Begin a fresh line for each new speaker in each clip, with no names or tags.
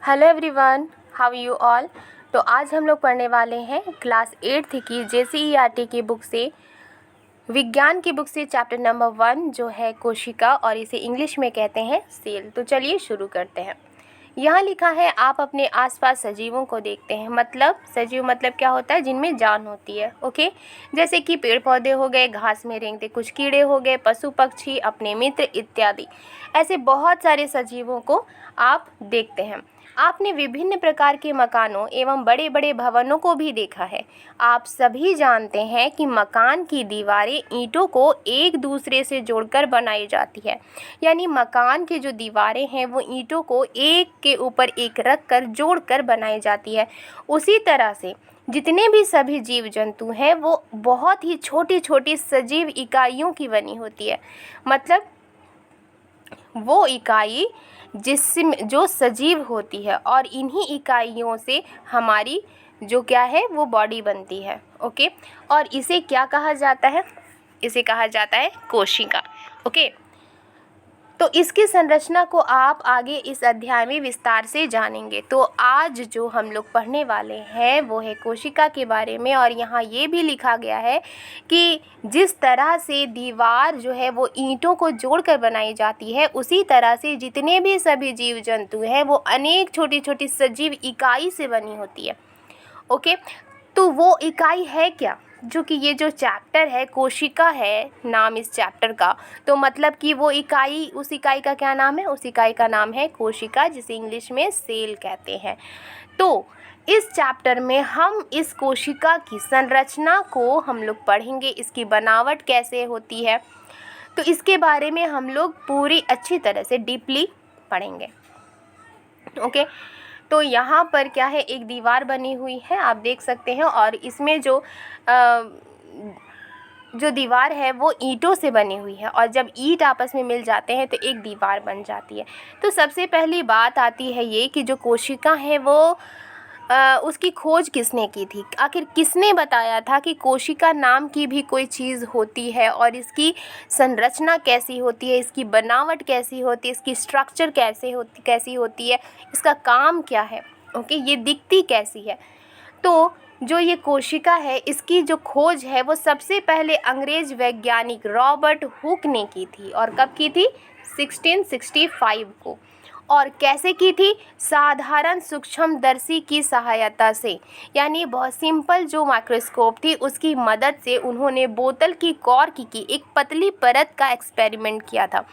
Hello everyone, how you all. तो आज हम लोग पढ़ने वाले हैं क्लास 8th की JCERT की बुक से, विज्ञान की बुक से चैप्टर नंबर 1 जो है कोशिका, और इसे इंग्लिश में कहते हैं सेल। तो चलिए शुरू करते हैं। यहाँ लिखा है, आप अपने आसपास सजीवों को देखते हैं। मतलब सजीव मतलब क्या होता है? जिनमें जान होती है। ओके, जैसे कि पेड़ पौधे हो गए, घास में रेंगते कुछ कीड़े हो गए, पशु पक्षी, अपने मित्र इत्यादि। ऐसे बहुत सारे सजीवों को आप देखते हैं। आपने विभिन्न प्रकार के मकानों एवं बड़े बड़े भवनों को भी देखा है। आप सभी जानते हैं कि मकान की दीवारें ईंटों को एक दूसरे से जोड़कर बनाई जाती है। यानी मकान की जो दीवारें हैं वो ईंटों को एक के ऊपर एक रख कर जोड़कर बनाई जाती है। उसी तरह से जितने भी सभी जीव जंतु हैं वो बहुत ही छोटी छोटी सजीव इकाइयों की बनी होती है। मतलब वो इकाई जिसमें जो सजीव होती है, और इन्हीं इकाइयों से हमारी जो क्या है वो बॉडी बनती है। ओके, और इसे क्या कहा जाता है? इसे कहा जाता है कोशिका। ओके, तो इसकी संरचना को आप आगे इस अध्याय में विस्तार से जानेंगे। तो आज जो हम लोग पढ़ने वाले हैं वो है कोशिका के बारे में। और यहाँ ये भी लिखा गया है कि जिस तरह से दीवार जो है वो ईंटों को जोड़कर बनाई जाती है, उसी तरह से जितने भी सभी जीव जंतु हैं वो अनेक छोटी छोटी सजीव इकाई से बनी होती है। ओके, तो वो इकाई है क्या? जो कि ये जो चैप्टर है कोशिका है नाम इस चैप्टर का, तो मतलब कि वो इकाई, उस इकाई का क्या नाम है? उस इकाई का नाम है कोशिका, जिसे इंग्लिश में सेल कहते हैं। तो इस चैप्टर में हम इस कोशिका की संरचना को हम लोग पढ़ेंगे, इसकी बनावट कैसे होती है, तो इसके बारे में हम लोग पूरी अच्छी तरह से डीपली पढ़ेंगे। ओके, तो यहाँ पर क्या है, एक दीवार बनी हुई है, आप देख सकते हैं। और इसमें जो दीवार है वो ईंटों से बनी हुई है, और जब ईंट आपस में मिल जाते हैं तो एक दीवार बन जाती है। तो सबसे पहली बात आती है ये कि जो कोशिका है वो उसकी खोज किसने की थी? आखिर किसने बताया था कि कोशिका नाम की भी कोई चीज़ होती है, और इसकी संरचना कैसी होती है, इसकी बनावट कैसी होती है, इसकी स्ट्रक्चर कैसी होती है, इसका काम क्या है? ओके, ये दिखती कैसी है? तो जो ये कोशिका है इसकी जो खोज है वो सबसे पहले अंग्रेज वैज्ञानिक रॉबर्ट हुक ने की थी। और कब की थी? 1665 को। और कैसे की थी? साधारण सूक्ष्मदर्शी की सहायता से, यानी बहुत सिंपल जो माइक्रोस्कोप थी उसकी मदद से उन्होंने बोतल की कॉर्क की एक पतली परत का एक्सपेरिमेंट किया था,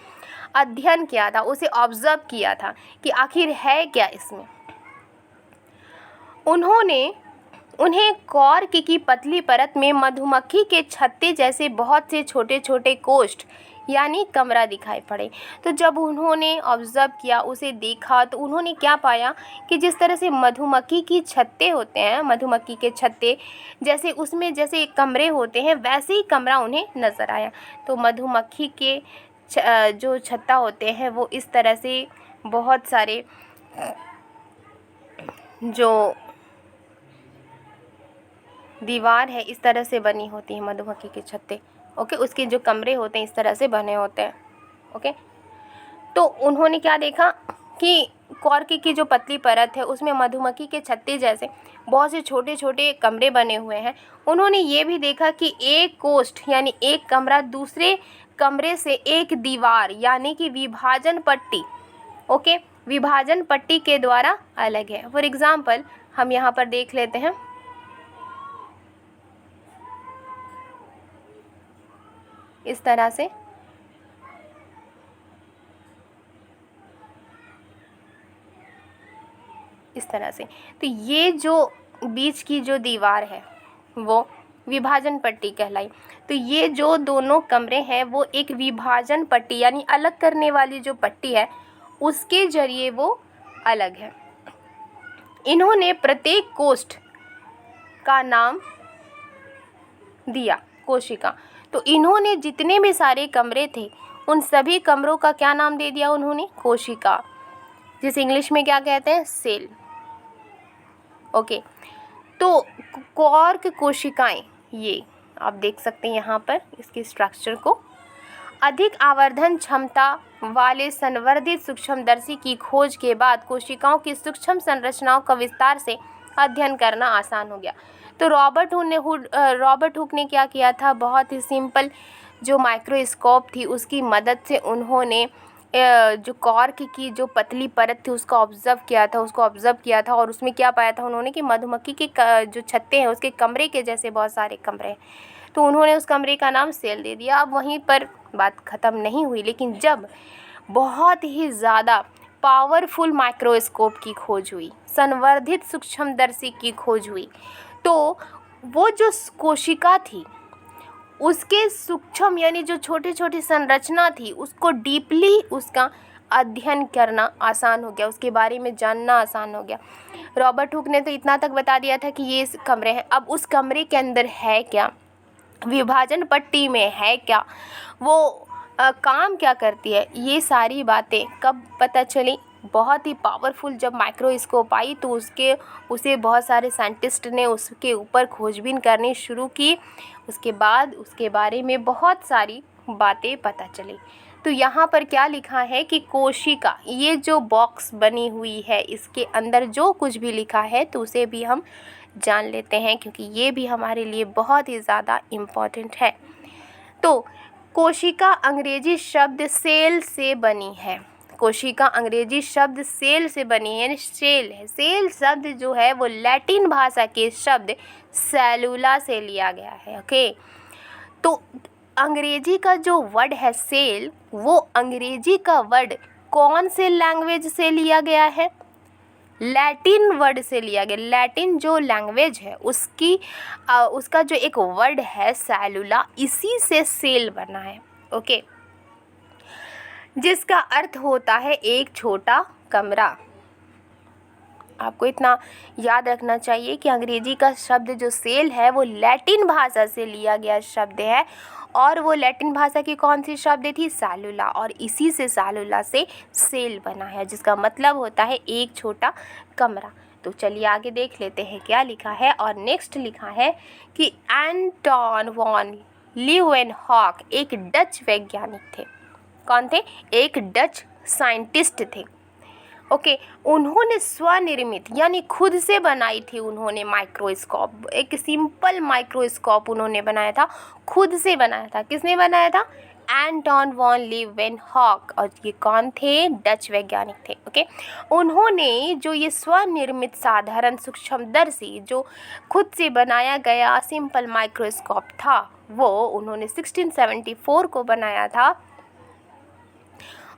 अध्ययन किया था, उसे ऑब्जर्व किया था कि आखिर है क्या इसमें। उन्हें कॉर्क की पतली परत में मधुमक्खी के छत्ते जैसे बहुत से छोटे छोटे कोष्ठ यानी कमरा दिखाई पड़े। तो जब उन्होंने ऑब्जर्व किया, उसे देखा, तो उन्होंने क्या पाया कि जिस तरह से मधुमक्खी की छत्ते होते हैं, मधुमक्खी के छत्ते जैसे उसमें जैसे कमरे होते हैं, वैसे ही कमरा उन्हें नज़र आया। तो मधुमक्खी के जो छत्ता होते हैं वो इस तरह से बहुत सारे जो दीवार है इस तरह से बनी होती है मधुमक्खी के छत्ते। ओके, उसके जो कमरे होते हैं इस तरह से बने होते हैं। ओके, तो उन्होंने क्या देखा कि कॉर्क की जो पतली परत है उसमें मधुमक्खी के छत्ते जैसे बहुत से छोटे छोटे कमरे बने हुए हैं। उन्होंने ये भी देखा कि एक कोष्ठ यानी एक कमरा दूसरे कमरे से एक दीवार यानी कि विभाजन पट्टी, ओके, विभाजन पट्टी के द्वारा अलग है। फॉर एग्जाम्पल हम यहाँ पर देख लेते हैं, इस तरह से तो ये जो बीच की जो दीवार है वो विभाजन पट्टी कहलाई। तो ये जो दोनों कमरे हैं वो एक विभाजन पट्टी यानी अलग करने वाली जो पट्टी है उसके जरिए वो अलग है। इन्होंने प्रत्येक कोष्ठ का नाम दिया कोशिका। तो इन्होंने जितने भी सारे कमरे थे उन सभी कमरों का क्या नाम दे दिया उन्होंने? कोशिका, जिसे इंग्लिश में क्या कहते हैं? सेल। ओके, तो कॉर्क कोशिकाएं, ये आप देख सकते हैं यहाँ पर इसके स्ट्रक्चर को, अधिक आवर्धन क्षमता वाले संवर्धित सूक्ष्मदर्शी की खोज के बाद कोशिकाओं की सूक्ष्म संरचनाओं का विस्तार से अध्ययन करना आसान हो गया। तो रॉबर्ट हुक ने क्या किया था, बहुत ही सिंपल जो माइक्रोस्कोप थी उसकी मदद से उन्होंने जो कॉर्क की जो पतली परत थी उसको ऑब्ज़र्व किया था और उसमें क्या पाया था उन्होंने कि मधुमक्खी के जो छत्ते हैं उसके कमरे के जैसे बहुत सारे कमरे हैं। तो उन्होंने उस कमरे का नाम सेल दे दिया। अब वहीं पर बात ख़त्म नहीं हुई, लेकिन जब बहुत ही ज़्यादा पावरफुल माइक्रोस्कोप की खोज हुई, संवर्धित सूक्ष्मदर्शी की खोज हुई, तो वो जो कोशिका थी उसके सूक्ष्म यानी जो छोटी छोटी संरचना थी उसको डीपली उसका अध्ययन करना आसान हो गया, उसके बारे में जानना आसान हो गया। रॉबर्ट हुक ने तो इतना तक बता दिया था कि ये कमरे हैं, अब उस कमरे के अंदर है क्या, विभाजन पट्टी में है क्या, वो काम क्या करती है, ये सारी बातें कब पता चली, बहुत ही पावरफुल जब माइक्रोस्कोप आई तो उसे बहुत सारे साइंटिस्ट ने उसके ऊपर खोजबीन करनी शुरू की। उसके बाद उसके बारे में बहुत सारी बातें पता चली। तो यहाँ पर क्या लिखा है कि कोशिका, ये जो बॉक्स बनी हुई है इसके अंदर जो कुछ भी लिखा है तो उसे भी हम जान लेते हैं, क्योंकि ये भी हमारे लिए बहुत ही ज़्यादा इम्पॉर्टेंट है। तो कोशिका अंग्रेजी शब्द सेल से बनी है। कोशिका अंग्रेजी शब्द सेल से बनी है, यानी सेल है। सेल शब्द जो है वो लैटिन भाषा के शब्द सेलुला से लिया गया है। ओके, तो अंग्रेजी का जो वर्ड है सेल, वो अंग्रेजी का वर्ड कौन से लैंग्वेज से लिया गया है, लैटिन वर्ड से लिया गया। लैटिन जो लैंग्वेज है उसका जो एक वर्ड है सेलुला, इसी से सेल बना है। ओके, जिसका अर्थ होता है एक छोटा कमरा। आपको इतना याद रखना चाहिए कि अंग्रेजी का शब्द जो सेल है वो लैटिन भाषा से लिया गया शब्द है, और वो लैटिन भाषा की कौन सी शब्द थी, सेलुला, और इसी से सेलुला से सेल बना है, जिसका मतलब होता है एक छोटा कमरा। तो चलिए आगे देख लेते हैं क्या लिखा है। और नेक्स्ट लिखा है कि एंटोन वॉन लीeuwenhoek एक डच वैज्ञानिक थे। कौन थे, एक डच साइंटिस्ट थे। ओके, उन्होंने स्वनिर्मित यानी खुद से बनाई थी उन्होंने माइक्रोस्कोप, एक सिंपल माइक्रोस्कोप उन्होंने बनाया था, खुद से बनाया था। किसने बनाया था, एंटोन वॉन लीeuwenhoek, और ये कौन थे, डच वैज्ञानिक थे। ओके, उन्होंने जो ये स्वनिर्मित साधारण सूक्ष्मदर्शी जो खुद से बनाया गया सिंपल माइक्रोस्कोप था, वो उन्होंने 1674 को बनाया था,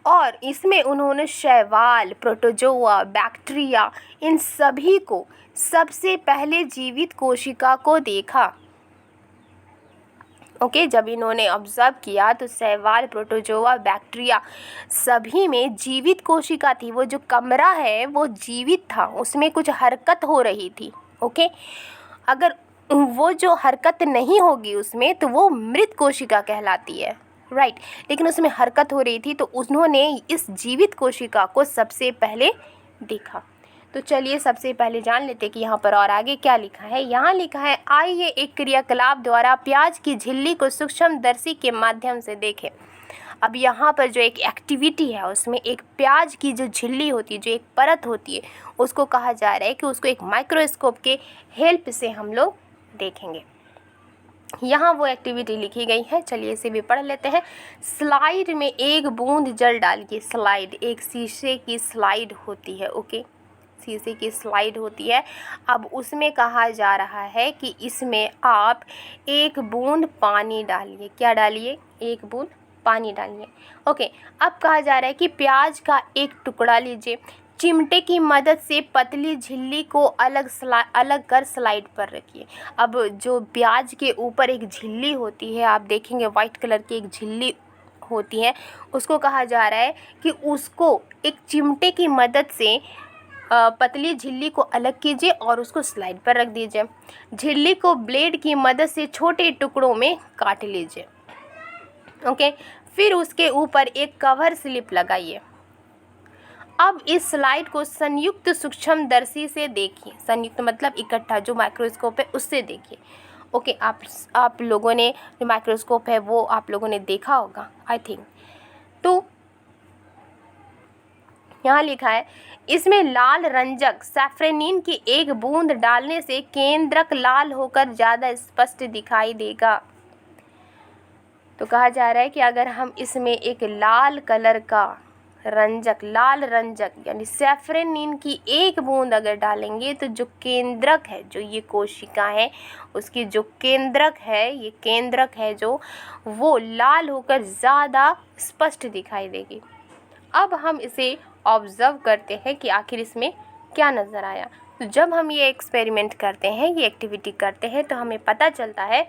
और इसमें उन्होंने शैवाल, प्रोटोजोआ, बैक्टीरिया, इन सभी को सबसे पहले जीवित कोशिका को देखा। ओके, जब इन्होंने ऑब्जर्व किया तो शैवाल, प्रोटोजोआ, बैक्टीरिया सभी में जीवित कोशिका थी। वो जो कमरा है वो जीवित था, उसमें कुछ हरकत हो रही थी। ओके, अगर वो जो हरकत नहीं होगी उसमें तो वो मृत कोशिका कहलाती है, राइट। लेकिन उसमें हरकत हो रही थी, तो उन्होंने इस जीवित कोशिका को सबसे पहले देखा। तो चलिए सबसे पहले जान लेते कि यहाँ पर और आगे क्या लिखा है। यहाँ लिखा है, आइए एक क्रियाकलाप द्वारा प्याज की झिल्ली को सूक्ष्मदर्शी के माध्यम से देखें। अब यहाँ पर जो एक एक्टिविटी है उसमें एक प्याज की जो झिल्ली होती है, जो एक परत होती है, उसको कहा जा रहा है कि उसको एक माइक्रोस्कोप के हेल्प से हम लोग देखेंगे। यहाँ वो एक्टिविटी लिखी गई है, चलिए इसे भी पढ़ लेते हैं। स्लाइड में एक बूंद जल डालिए। स्लाइड एक शीशे की स्लाइड होती है। ओके, शीशे की स्लाइड होती है। अब उसमें कहा जा रहा है कि इसमें आप एक बूंद पानी डालिए। क्या डालिए, एक बूंद पानी डालिए। ओके, अब कहा जा रहा है कि प्याज का एक टुकड़ा लीजिए, चिमटे की मदद से पतली झिल्ली को अलग कर स्लाइड पर रखिए। अब जो प्याज के ऊपर एक झिल्ली होती है, आप देखेंगे वाइट कलर की एक झिल्ली होती है, उसको कहा जा रहा है कि उसको एक चिमटे की मदद से पतली झिल्ली को अलग कीजिए और उसको स्लाइड पर रख दीजिए। झिल्ली को ब्लेड की मदद से छोटे टुकड़ों में काट लीजिए। ओके, फिर उसके ऊपर एक कवर स्लिप लगाइए। अब इस स्लाइड को संयुक्त सूक्ष्मदर्शी से देखिए। संयुक्त मतलब इकट्ठा, जो माइक्रोस्कोप है उससे देखिए। ओके, आप लोगों ने जो माइक्रोस्कोप है वो आप लोगों ने देखा होगा आई थिंक। तो यहाँ लिखा है इसमें लाल रंजक सैफ्रेनिन की एक बूंद डालने से केंद्रक लाल होकर ज़्यादा स्पष्ट दिखाई देगा। तो कहा जा रहा है कि अगर हम इसमें एक लाल कलर का रंजक, लाल रंजक यानी सैफ्रेनिन की एक बूंद अगर डालेंगे तो जो केंद्रक है, जो ये कोशिका है उसकी जो केंद्रक है, ये केंद्रक है जो वो लाल होकर ज़्यादा स्पष्ट दिखाई देगी। अब हम इसे ऑब्ज़र्व करते हैं कि आखिर इसमें क्या नज़र आया। तो जब हम ये एक्सपेरिमेंट करते हैं, ये एक्टिविटी करते हैं, तो हमें पता चलता है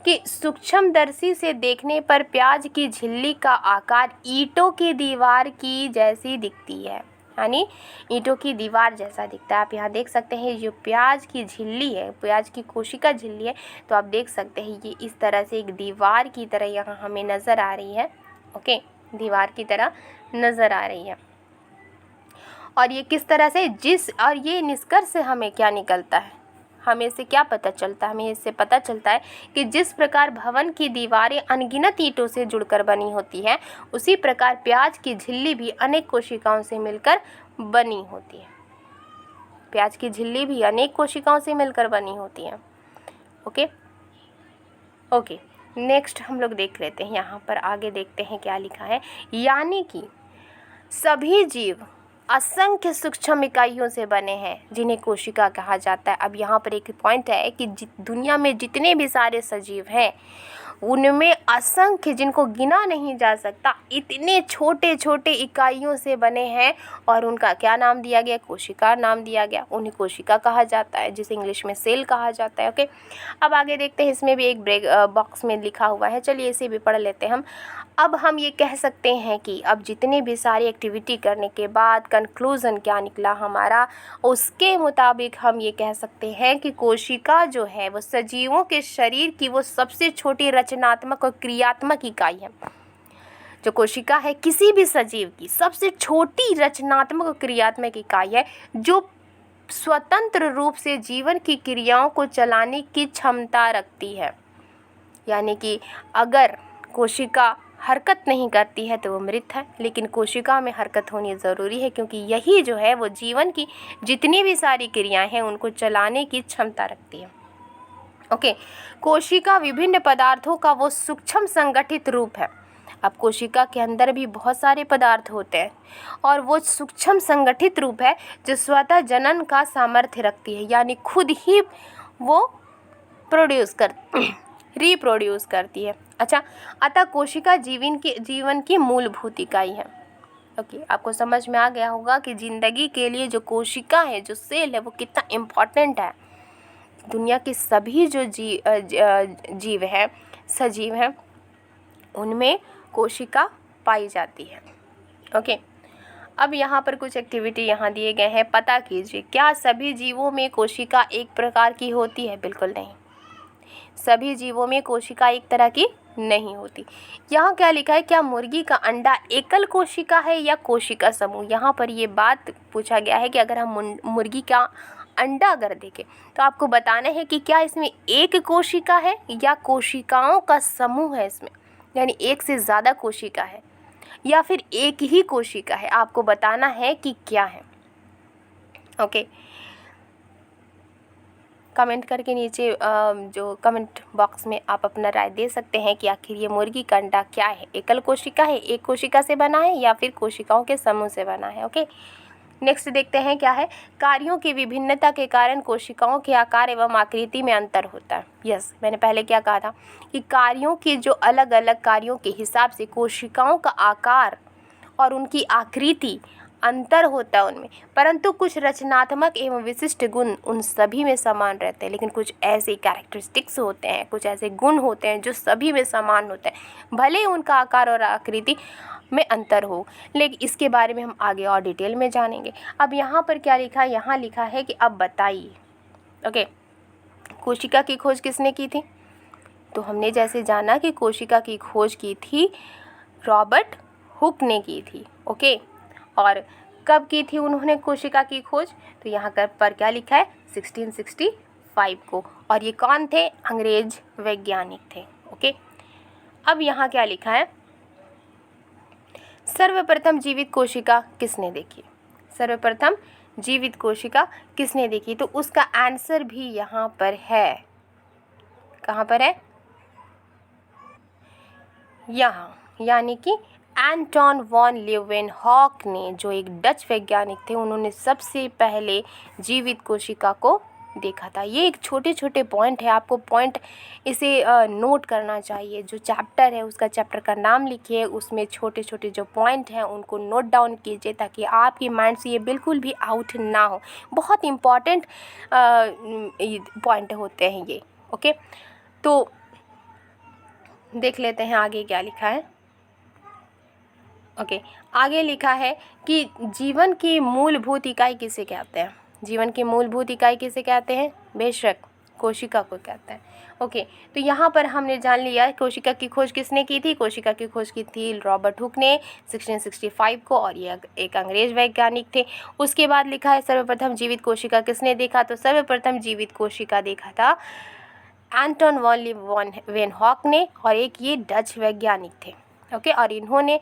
कि सूक्ष्मदर्शी से देखने पर प्याज की झिल्ली का आकार ईंटों की दीवार की जैसी दिखती है, यानी ईंटों की दीवार जैसा दिखता है। आप यहाँ देख सकते हैं जो प्याज की झिल्ली है, प्याज की कोशिका झिल्ली है, तो आप देख सकते हैं ये इस तरह से एक दीवार की तरह यहाँ हमें नज़र आ रही है। ओके, दीवार की तरह नज़र आ रही है। और ये किस तरह से और ये निष्कर्ष से हमें क्या निकलता है, हमें इससे क्या पता चलता है? हमें इससे पता चलता है कि जिस प्रकार भवन की दीवारें अनगिनत ईंटों से जुड़कर बनी होती हैं, उसी प्रकार प्याज की झिल्ली भी अनेक कोशिकाओं से मिलकर बनी होती है। प्याज की झिल्ली भी अनेक कोशिकाओं से मिलकर बनी होती है। ओके, नेक्स्ट हम लोग देख लेते हैं, यहाँ पर आगे देखते हैं क्या लिखा है। यानी कि सभी जीव असंख्य सूक्ष्म इकाइयों से बने हैं जिन्हें कोशिका कहा जाता है। अब यहाँ पर एक पॉइंट है कि दुनिया में जितने भी सारे सजीव हैं उनमें असंख्य, जिनको गिना नहीं जा सकता, इतने छोटे छोटे इकाइयों से बने हैं और उनका क्या नाम दिया गया? कोशिका नाम दिया गया। उन्हें कोशिका कहा जाता है, जिसे इंग्लिश में सेल कहा जाता है। ओके, अब आगे देखते हैं, इसमें भी एक ब्रेक बॉक्स में लिखा हुआ है, चलिए इसे भी पढ़ लेते हैं हम। अब हम ये कह सकते हैं कि अब जितने भी सारी एक्टिविटी करने के बाद कंक्लूज़न क्या निकला हमारा, उसके मुताबिक हम ये कह सकते हैं कि कोशिका जो है वो सजीवों के शरीर की वो सबसे छोटी रचनात्मक और क्रियात्मक इकाई है। जो कोशिका है किसी भी सजीव की सबसे छोटी रचनात्मक और क्रियात्मक इकाई है, जो स्वतंत्र रूप से जीवन की क्रियाओं को चलाने की क्षमता रखती है। यानी कि अगर कोशिका हरकत नहीं करती है तो वो मृत है, लेकिन कोशिका में हरकत होनी ज़रूरी है, क्योंकि यही जो है वो जीवन की जितनी भी सारी क्रियाएं हैं उनको चलाने की क्षमता रखती है। ओके, कोशिका विभिन्न पदार्थों का वो सूक्ष्म संगठित रूप है। अब कोशिका के अंदर भी बहुत सारे पदार्थ होते हैं और वो सूक्ष्म संगठित रूप है जो स्वतः जनन का सामर्थ्य रखती है, यानी खुद ही वो रिप्रोड्यूस करती है। अच्छा, अतः कोशिका जीवन की मूलभूत इकाई है। ओके, आपको समझ में आ गया होगा कि ज़िंदगी के लिए जो कोशिका है, जो सेल है, वो कितना इम्पॉर्टेंट है। दुनिया के सभी जो जीव हैं, सजीव हैं, उनमें कोशिका पाई जाती है। ओके, अब यहाँ पर कुछ एक्टिविटी यहाँ दिए गए हैं। पता कीजिए, क्या सभी जीवों में कोशिका एक प्रकार की होती है? बिल्कुल नहीं, सभी जीवों में कोशिका एक तरह की नहीं होती। यहाँ क्या लिखा है, क्या मुर्गी का अंडा एकल कोशिका है या कोशिका समूह? यहाँ पर ये बात पूछा गया है कि अगर हम मुर्गी का अंडा अगर देखें तो आपको बताना है कि क्या इसमें एक कोशिका है या कोशिकाओं का समूह है इसमें, यानी एक से ज़्यादा कोशिका है या फिर एक ही कोशिका है, आपको बताना है कि क्या है। ओके, कमेंट करके नीचे जो कमेंट बॉक्स में आप अपना राय दे सकते हैं कि आखिर ये मुर्गी का अंडा क्या है, एकल कोशिका है, एक कोशिका से बना है या फिर कोशिकाओं के समूह से बना है। ओके, नेक्स्ट देखते हैं क्या है। कार्यों की विभिन्नता के कारण कोशिकाओं के आकार एवं आकृति में अंतर होता है। यस, मैंने पहले क्या कहा था कि कार्यों की जो अलग अलग कार्यों के हिसाब से कोशिकाओं का आकार और उनकी आकृति अंतर होता है उनमें, परंतु कुछ रचनात्मक एवं विशिष्ट गुण उन सभी में समान रहते हैं। लेकिन कुछ ऐसे कैरेक्टरिस्टिक्स होते हैं, कुछ ऐसे गुण होते हैं जो सभी में समान होते हैं, भले उनका आकार और आकृति में अंतर हो। लेकिन इसके बारे में हम आगे और डिटेल में जानेंगे। अब यहाँ पर क्या लिखा है, यहाँ लिखा है कि अब बताइए। ओके, कोशिका की खोज किसने की थी? तो हमने जैसे जाना कि कोशिका की खोज की थी रॉबर्ट हुक ने की थी। ओके, और कब की थी उन्होंने कोशिका की खोज? तो यहाँ पर क्या लिखा है, 1665 को। और ये कौन थे? अंग्रेज वैज्ञानिक थे। ओके, अब यहाँ क्या लिखा है, सर्वप्रथम जीवित कोशिका किसने देखी? सर्वप्रथम जीवित कोशिका किसने देखी? तो उसका आंसर भी यहाँ पर है। कहाँ पर है? यहाँ, यानी कि एंटोन वॉन लीeuwenhoek ने, जो एक डच वैज्ञानिक थे, उन्होंने सबसे पहले जीवित कोशिका को देखा था। ये एक छोटे छोटे पॉइंट है, आपको पॉइंट इसे नोट करना चाहिए। जो चैप्टर है उसका चैप्टर का नाम लिखिए, उसमें छोटे छोटे जो पॉइंट हैं उनको नोट डाउन कीजिए ताकि आपके माइंड से ये बिल्कुल भी आउट ना हो। बहुत इम्पॉर्टेंट पॉइंट होते हैं ये। ओके, तो देख लेते हैं आगे क्या लिखा है। ओके, आगे लिखा है कि जीवन की मूलभूत इकाई किसे कहते हैं? जीवन की मूलभूत इकाई किसे कहते हैं? बेशक कोशिका को कहते हैं। ओके, तो यहाँ पर हमने जान लिया कोशिका की खोज किसने की थी। कोशिका की खोज की थी रॉबर्ट हुक ने 1665 को, और ये एक अंग्रेज वैज्ञानिक थे। उसके बाद लिखा है सर्वप्रथम जीवित कोशिका किसने देखा? तो सर्वप्रथम जीवित कोशिका देखा था एंटोन वॉन लीeuwenhoek ने, और एक ये डच वैज्ञानिक थे। ओके, और इन्होंने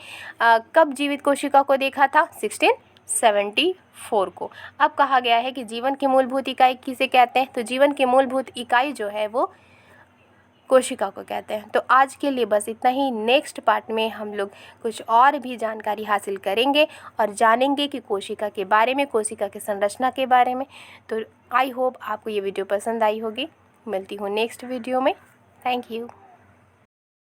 कब जीवित कोशिका को देखा था? 1674 को। अब कहा गया है कि जीवन की मूलभूत इकाई किसे कहते हैं? तो जीवन की मूलभूत इकाई जो है वो कोशिका को कहते हैं। तो आज के लिए बस इतना ही। नेक्स्ट पार्ट में हम लोग कुछ और भी जानकारी हासिल करेंगे और जानेंगे कि कोशिका के बारे में, कोशिका की संरचना के बारे में। तो आई होप आपको ये वीडियो पसंद आई होगी। मिलती हूँ नेक्स्ट वीडियो में। Thank you.